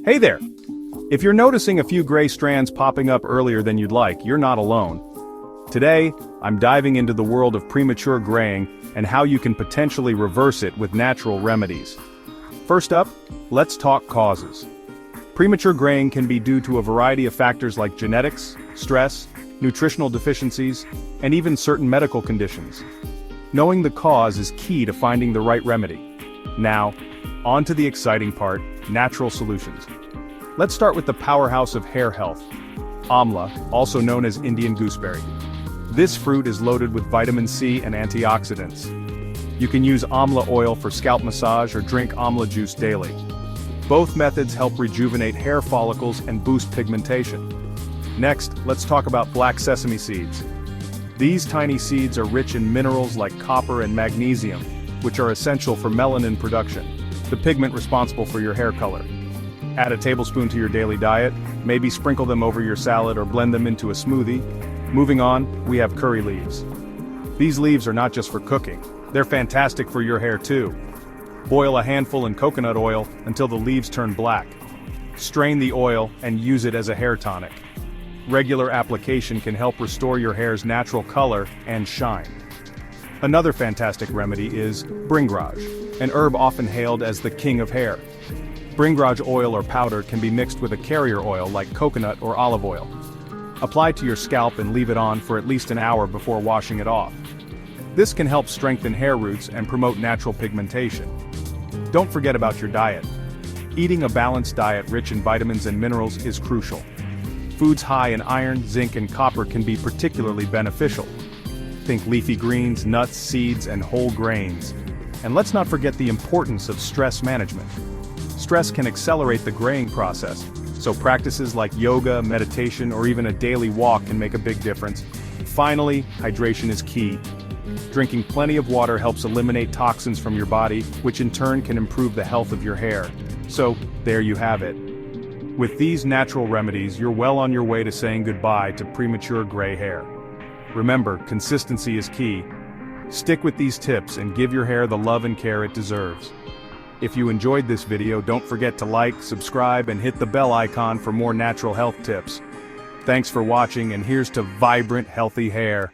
Hey there! If you're noticing a few gray strands popping up earlier than you'd like, you're not alone. Today, I'm diving into the world of premature graying and how you can potentially reverse it with natural remedies. First up, let's talk causes. Premature graying can be due to a variety of factors like genetics, stress, nutritional deficiencies, and even certain medical conditions. Knowing the cause is key to finding the right remedy. Now, on to the exciting part, natural solutions. Let's start with the powerhouse of hair health, amla, also known as Indian gooseberry. This fruit is loaded with vitamin C and antioxidants. You can use amla oil for scalp massage or drink amla juice daily. Both methods help rejuvenate hair follicles and boost pigmentation. Next, let's talk about black sesame seeds. These tiny seeds are rich in minerals like copper and magnesium, which are essential for melanin production, the pigment responsible for your hair color. Add a tablespoon to your daily diet, maybe sprinkle them over your salad or blend them into a smoothie. Moving on, we have curry leaves. These leaves are not just for cooking, they're fantastic for your hair too. Boil a handful in coconut oil until the leaves turn black. Strain the oil and use it as a hair tonic. Regular application can help restore your hair's natural color and shine. Another fantastic remedy is bringraj, an herb often hailed as the king of hair. Bringraj oil or powder can be mixed with a carrier oil like coconut or olive oil. Apply to your scalp and leave it on for at least an hour before washing it off. This can help strengthen hair roots and promote natural pigmentation. Don't forget about your diet. Eating a balanced diet rich in vitamins and minerals is crucial. Foods high in iron, zinc, and copper can be particularly beneficial. Think leafy greens, nuts, seeds, and whole grains. And let's not forget the importance of stress management. Stress can accelerate the graying process, so practices like yoga, meditation, or even a daily walk can make a big difference. Finally, hydration is key. Drinking plenty of water helps eliminate toxins from your body, which in turn can improve the health of your hair. So, there you have it. With these natural remedies, you're well on your way to saying goodbye to premature gray hair. Remember, consistency is key. Stick with these tips and give your hair the love and care it deserves. If you enjoyed this video, don't forget to like, subscribe, and hit the bell icon for more natural health tips. Thanks for watching, and here's to vibrant, healthy hair.